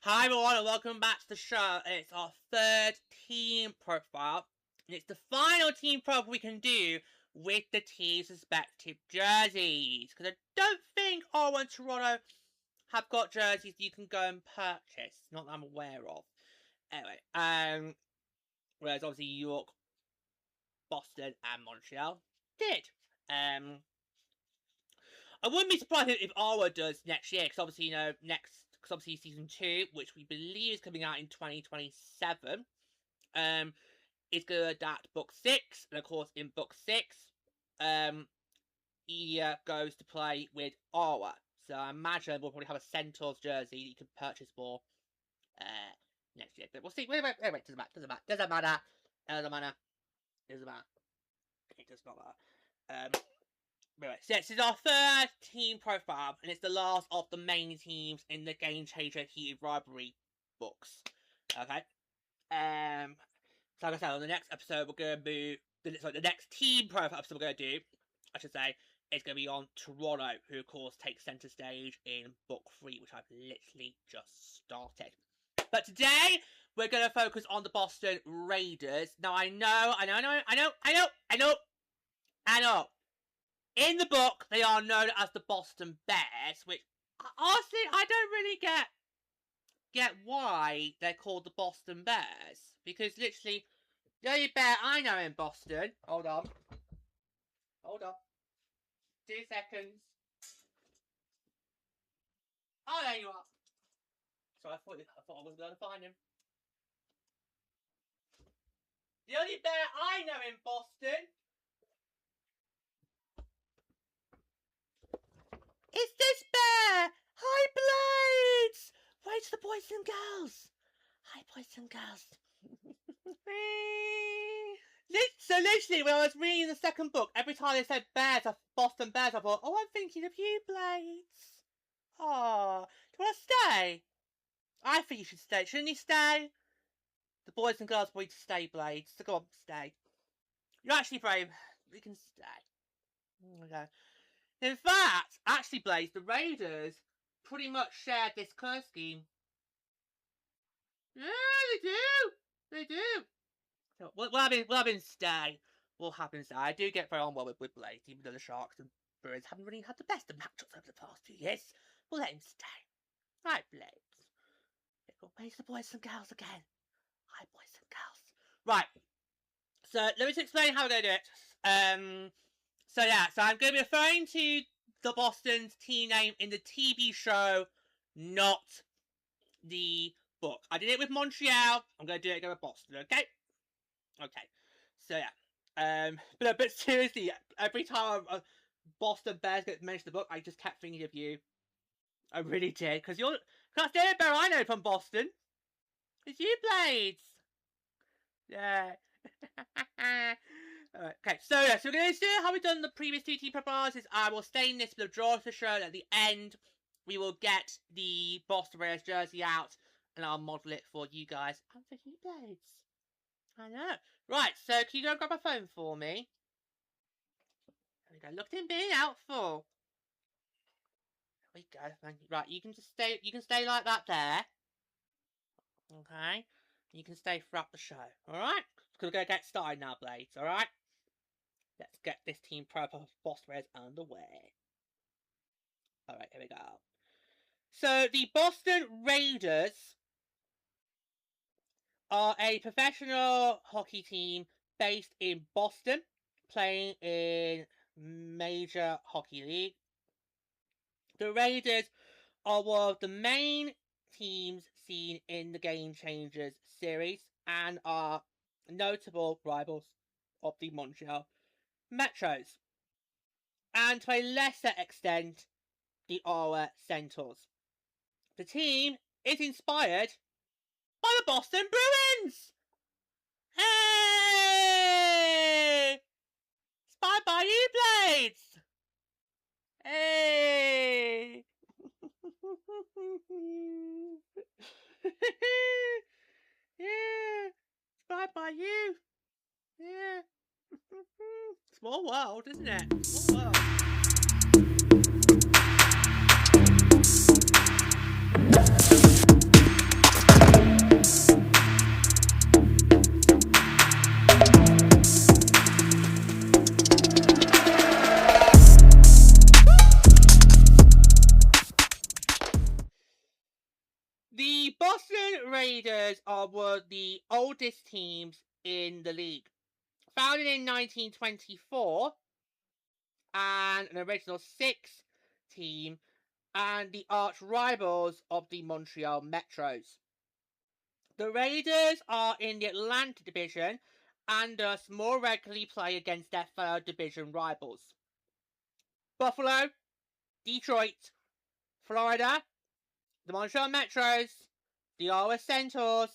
Hi everyone and welcome back to the show. It's our third team profile. And it's the final team profile we can do with the team's respective jerseys. Because I don't think Ottawa and Toronto have got jerseys you can go and purchase. Not that I'm aware of. Anyway, whereas obviously York, Boston and Montreal did. I wouldn't be surprised if Ottawa does next year, because obviously, because obviously season 2, which we believe is coming out in 2027, is going to adapt book 6, and of course in book 6, Ilya goes to play with Ottawa. So I imagine we'll probably have a Centaurs jersey that you can purchase for next year. But we'll see. Wait, doesn't matter. It does not matter. It does not matter. Right, so this is our third team profile, and it's the last of the main teams in the Game Changer Heated Rivalry books. Okay? So like I said, on the next episode, we're going to move... the next team profile episode we're going to do, I should say, is going to be on Toronto, who of course takes centre stage in book 3, which I've literally just started. But today, we're going to focus on the Boston Raiders. Now, I know. In the book, they are known as the Boston Bears, which, honestly, I don't really get why they're called the Boston Bears. Because, literally, the only bear I know in Boston... Hold on. 2 seconds. Oh, there you are. So I thought I wasn't going to find him. The only bear I know in Boston... It's this bear! Hi, Blades! Where's the boys and girls? Hi, boys and girls. So literally, when I was reading the second book, every time they said bears, Boston Bears, I thought, oh, I'm thinking of you, Blades. Oh, do you want to stay? I think you should stay. Shouldn't you stay? The boys and girls want you to stay, Blades. So go on, stay. You're actually brave. We can stay. Okay. In fact, actually, Blaze, the Raiders pretty much shared this colour scheme. Yeah, they do. So, we'll have him stay. I do get very on well with Blaze, even though the Sharks and Bruins haven't really had the best of matchups over the past few years. We'll let him stay. Right, Blaze. Where's the boys and girls again? Hi, boys and girls. Right. So, let me just explain how we're going to do it. So I'm going to be referring to the Boston's team name in the TV show, not the book. I did it with Montreal. I'm going to do it again with Boston, okay? Okay. So but seriously, every time Boston Bears get mentioned in the book, I just kept thinking of you. I really did, because that's the only bear I know from Boston. It's you, Blades. Yeah. Okay, so we're going to do how we've done the previous 2 team profiles. I will stain this with the draw to show that at the end we will get the Boston Raiders jersey out and I'll model it for you guys and for you Blades. I know. Right, so can you go and grab my phone for me? There we go. Look at him being helpful. There we go. Right, you can stay like that there. Okay. You can stay throughout the show. Alright? Because we're going to get started now, Blades. Alright? Let's get this team profile of Boston Raiders underway. Alright, here we go. So, the Boston Raiders are a professional hockey team based in Boston, playing in Major Hockey League. The Raiders are one of the main teams seen in the Game Changers series and are notable rivals of the Montreal Metros, and to a lesser extent, the Ottawa Centaurs. The team is inspired by the Boston Bruins! Hey! Inspired by you, Blades! Hey! Yeah! Inspired by you! Yeah! Small world, isn't it? Small world. Raiders are one of the oldest teams in the league. Founded in 1924, and an original 6 team, and the arch rivals of the Montreal Metros. The Raiders are in the Atlantic Division and thus more regularly play against their fellow division rivals. Buffalo, Detroit, Florida, the Montreal Metros, the Ottawa Centaurs,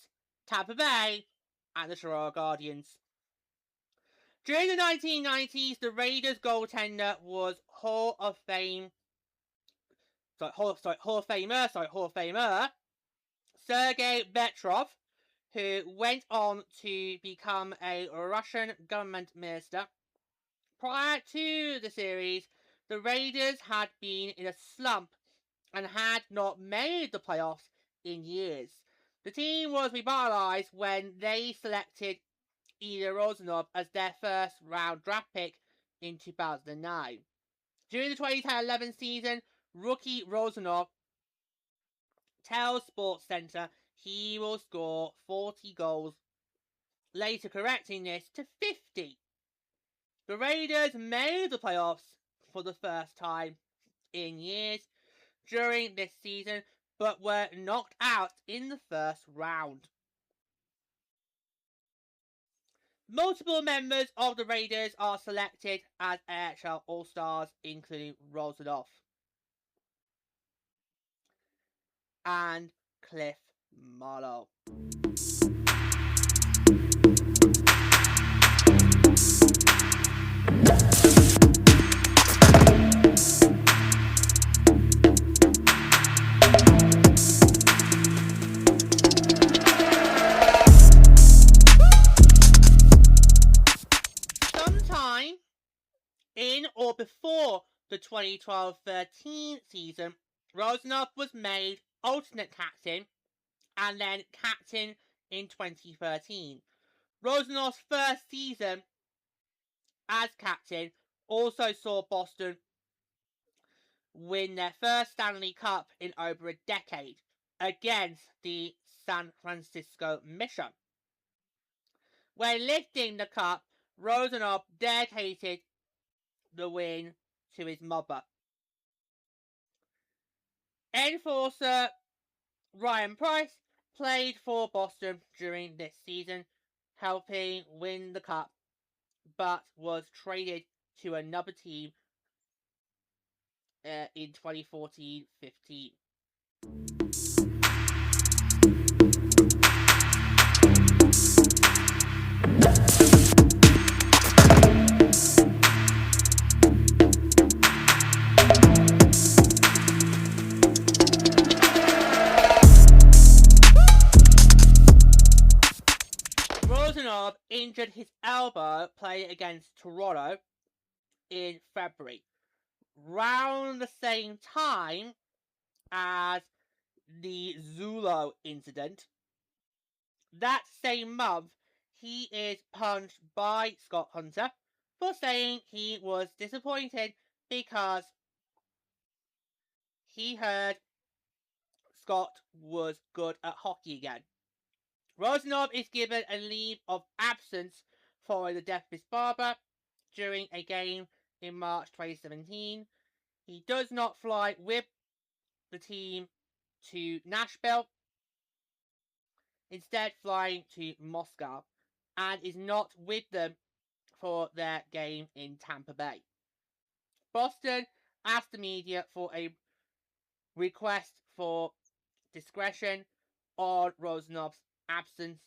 Tampa Bay, and the Toronto Guardians. During the 1990s, the Raiders goaltender was Hall of Famer Sergei Petrov, who went on to become a Russian government minister. Prior to the series, the Raiders had been in a slump and had not made the playoffs in years. The team was revitalized when they selected Ilya Rozanov as their first round draft pick in 2009. During the 2010-11 season, rookie Rozanov tells SportsCenter he will score 40 goals, later correcting this to 50. The Raiders made the playoffs for the first time in years during this season, but were knocked out in the first round. Multiple members of the Raiders are selected as AHL All-Stars, including Rozanov and Cliff Marlowe. Sometime in or before the 2012-13 season, Rozanov was made alternate captain and then captain in 2013. Rozanov's first season as captain also saw Boston win their first Stanley Cup in over a decade against the San Francisco Mission. When lifting the cup, Rozanov dedicated the win to his mother. Enforcer Ryan Price played for Boston during this season, helping win the cup, but was traded to another team in 2014-15. Rozanov injured his elbow playing against Toronto in February, round the same time as the Zulo incident. That same month, he is punched by Scott Hunter for saying he was disappointed because he heard Scott was good at hockey again. Rozanov is given a leave of absence following the death of his father during a game in March 2017. He does not fly with the team to Nashville, instead flying to Moscow, and is not with them for their game in Tampa Bay. Boston asked the media for a request for discretion on Rozanov's absence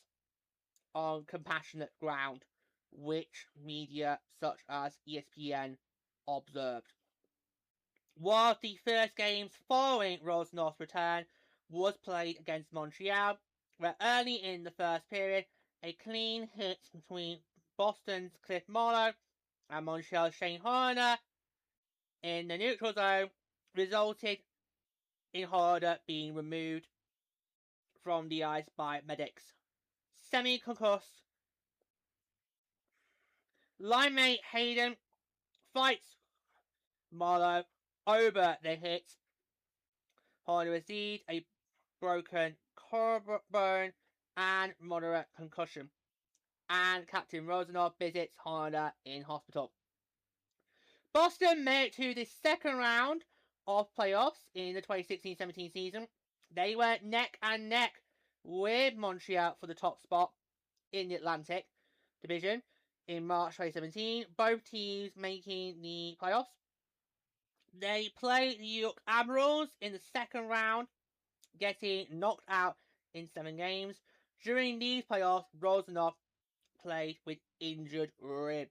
on compassionate ground, which media such as ESPN observed. One of the first games following Rozanov's return was played against Montreal, where early in the first period, a clean hit between Boston's Cliff Marlowe and Montreal's Shane Horner in the neutral zone resulted in Horner being removed from the ice by medics. Semi-concussed, linemate Hayden fights Marlowe over the hit. Horner received a broken collarbone and moderate concussion. And Captain Rozanov visits Honda in hospital. Boston made it to the second round of playoffs in the 2016-17 season. They were neck and neck with Montreal for the top spot in the Atlantic Division in March 2017, both teams making the playoffs. They played the New York Admirals in the second round, getting knocked out in 7 games. During these playoffs, Rozanov played with injured ribs.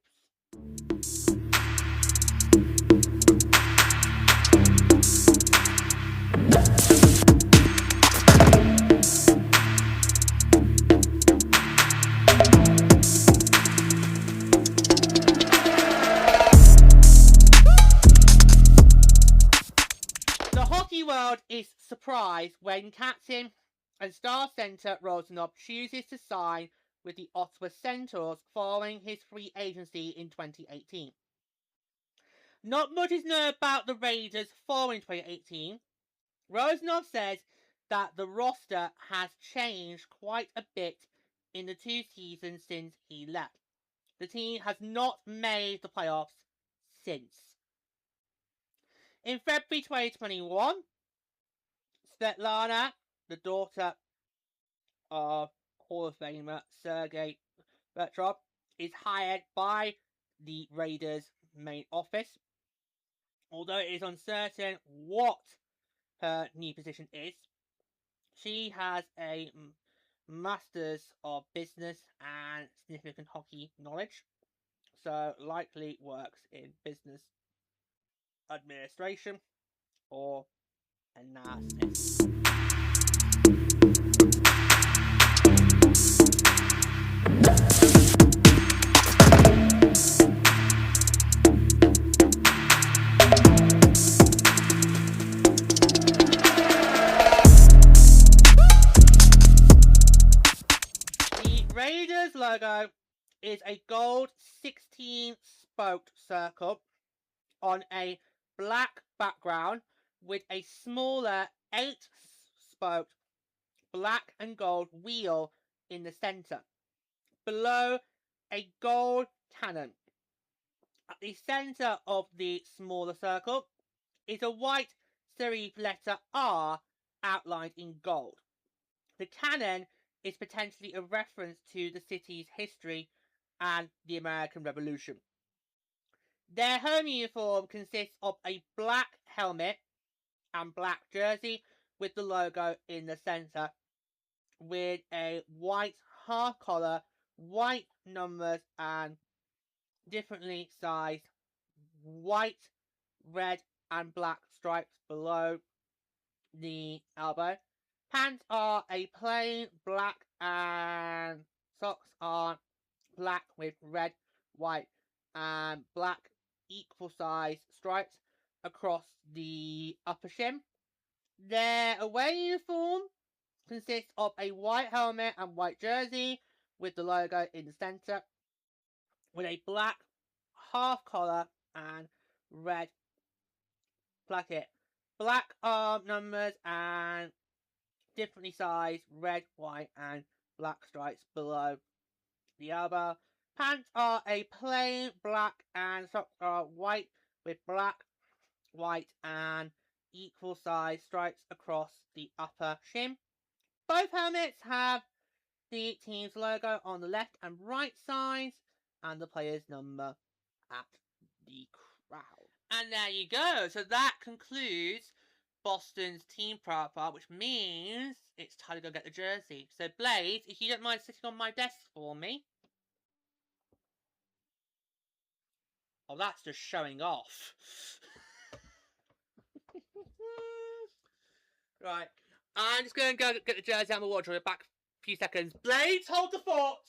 The hockey world is surprised when captain and star centre Rozanov chooses to sign with the Ottawa Senators following his free agency in 2018. Not much is known about the Raiders following 2018. Rozanov says that the roster has changed quite a bit in the 2 seasons since he left. The team has not made the playoffs since. In February 2021, Svetlana, the daughter of Hall of Famer Sergei Bertrov, is hired by the Raiders' main office. Although it is uncertain what her new position is, she has a Master's of Business and significant hockey knowledge, so likely works in business administration or analysis. The Raiders logo is a gold 16-spoked circle on a black background with a smaller 8-spoked black and gold wheel in the center. Below, a gold cannon. At the center of the smaller circle is a white serif letter R outlined in gold. The cannon is potentially a reference to the city's history and the American Revolution. Their home uniform consists of a black helmet and black jersey with the logo in the center, with a white half collar, white numbers, and differently sized white, red, and black stripes below the elbow. Pants are a plain black and socks are black with red, white, and black equal size stripes across the upper shin. Their away uniform consists of a white helmet and white jersey with the logo in the centre, with a black half collar and red placket, black arm numbers, and differently sized red, white, and black stripes below the elbow. Pants are a plain black and socks are white with black, white, and equal size stripes across the upper shin. Both helmets have the team's logo on the left and right sides and the player's number at the crown. And there you go. So that concludes Boston's team profile, which means it's time to go get the jersey. So Blaze, if you don't mind sitting on my desk for me. Oh, that's just showing off. Right. I'm just going to go get the jersey out of the wardrobe. Back a few seconds. Blades, hold the fort!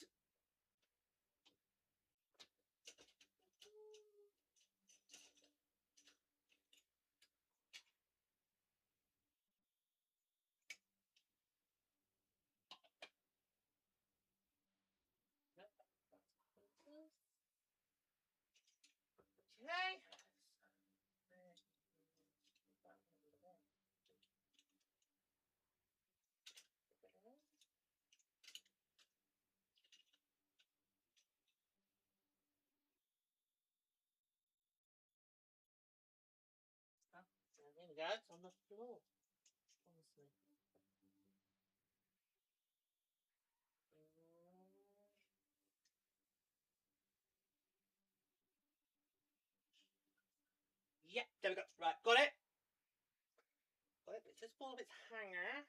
Okay. we go. It's on the floor. Honestly. Yep, there we go. Right, got it. Got it. It's just fall of its hanger.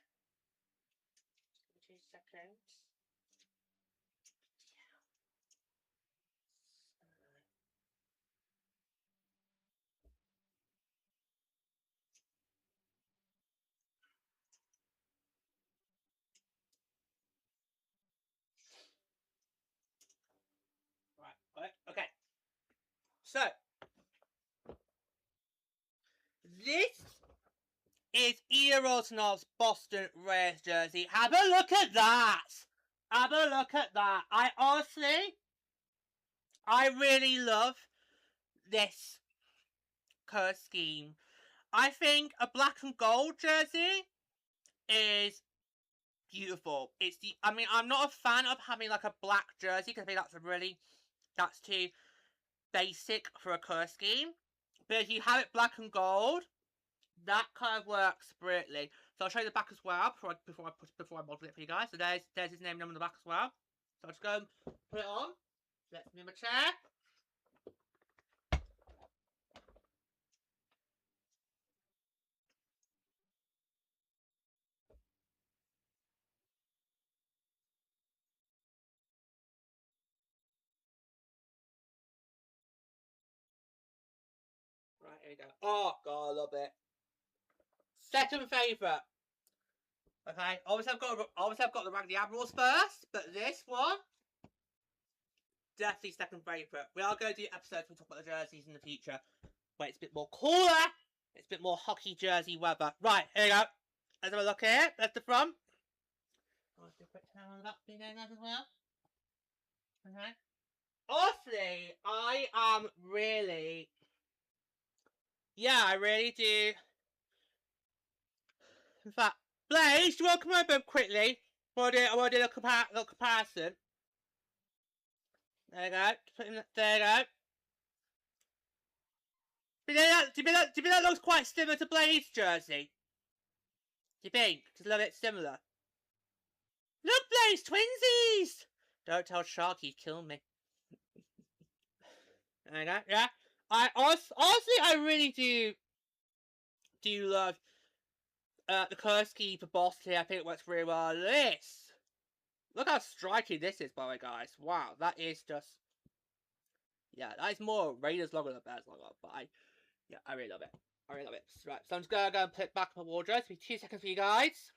Just give me 2 seconds. Right, got it. Okay. So, this is Ilya Rozanov's Boston Red jersey. Have a look at that! Have a look at that. I really love this colour scheme. I think a black and gold jersey is beautiful. I'm not a fan of having like a black jersey because I think that's too basic for a colour scheme. But if you have it black and gold, that kind of works brilliantly. So I'll show you the back as well before I model it for you guys. So there's his name on the back as well. So I'll just go and put it on. Let's move my chair. Right, here we go. Oh god, I love it. Second favourite. Okay, obviously I've got the Raggedy Admirals first, but this one definitely second favourite. We are going to do episodes where we talk about the jerseys in the future, where it's a bit more cooler, it's a bit more hockey jersey weather. Right, here we go. Let's have a look here. That's the front. I'll do a quick turn on the back thing as well. Okay. Honestly, I really do. In fact, Blaze, do you want to come over quickly? I want to do a comparison. There you go. There you go. Do you think that looks quite similar to Blaze's jersey? Do you think? Just a little bit similar. Look, Blaze, twinsies! Don't tell Sharky he'd kill me. There you go. Yeah. Honestly, I really do love the colour scheme for Boston. I think it works really well. This. Look how striking this is, by the way, guys. Wow, that is just... Yeah, that is more Raiders logo than Bears logo, but I really love it. I really love it. Right, so I'm just gonna go and put it back in my wardrobe. It'll be 2 seconds for you guys.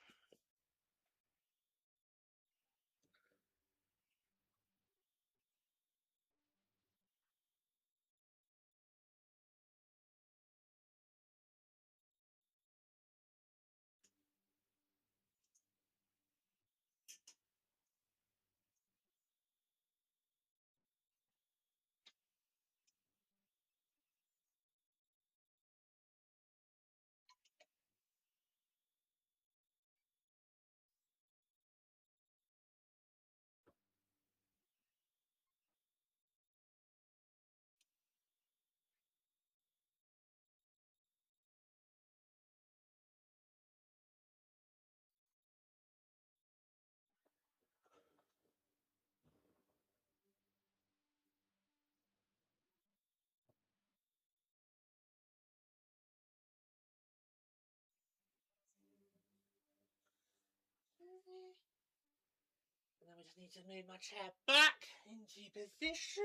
And then we just need to move my chair back into position.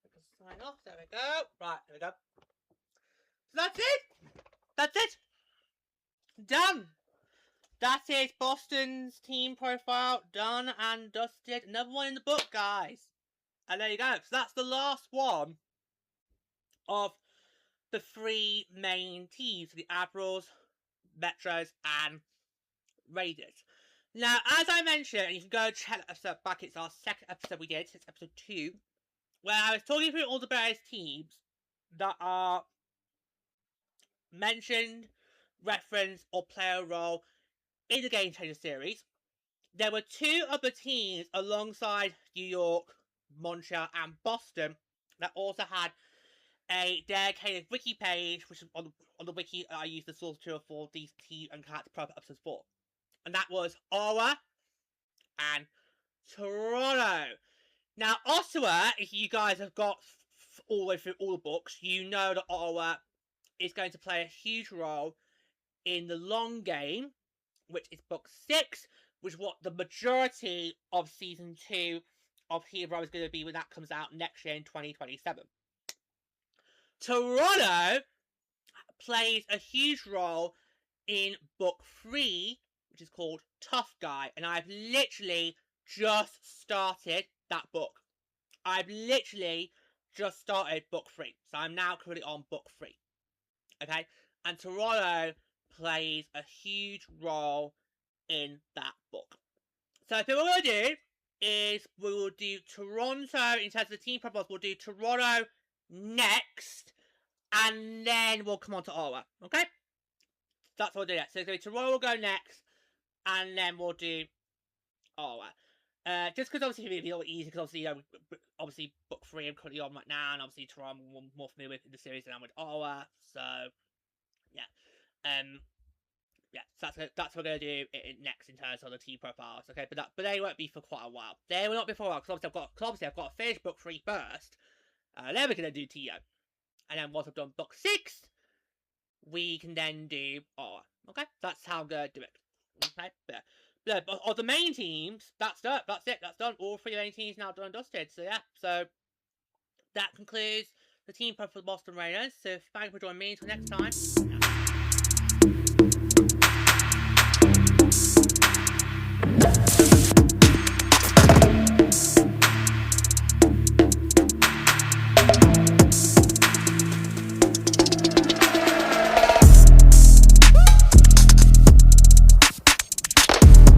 I can sign off. There we go. Right, there we go. So that's it. That's it. Done. That is Boston's team profile done and dusted. Another one in the book, guys. And there you go. So that's the last one of the 3 main teams, the Admirals, Metros, and Raiders. Now, as I mentioned, and you can go check that episode back, it's our second episode we did, it's episode 2, where I was talking through all the various teams that are mentioned, referenced, or play a role in the Game Changer series. There were 2 other teams alongside New York, Montreal, and Boston that also had a dedicated wiki page, which is on the wiki I used the source material for these team and character profile episodes for. And that was Ottawa and Toronto. Now, Ottawa, if you guys have got all the way through all the books, you know that Ottawa is going to play a huge role in the long game, which is book 6, which is what the majority of season 2 of Hero is going to be when that comes out next year in 2027. Toronto plays a huge role in book 3, which is called Tough Guy, and I've literally just started that book. I've literally just started book 3, so I'm now currently on book 3. Okay, and Toronto plays a huge role in that book. So what we're going to do is we will do Toronto, in terms of the team profiles, we'll do Toronto next, and then we'll come on to Ottawa, okay? That's what we'll do next. So Toronto will go next, and then we'll do Ottawa. Just because obviously it'll be a little easy, because obviously, obviously book 3 I'm currently on right now, and obviously Toronto I'm more familiar with in the series than I'm with Ottawa, so yeah. Yeah, so that's what we're going to do next in terms of the team profiles, okay? But they won't be for quite a while. They will not be for a while, because obviously I've got to finish book 3 first. Then we're going to do TO. And then once I've done book 6, we can then do Ottawa, okay? That's how I'm going to do it, okay? But of the main teams, that's done. That's it. That's done. All 3 main teams now done and dusted. So yeah. So that concludes the team profile for the Boston Raiders. So thank you for joining me. Until next time.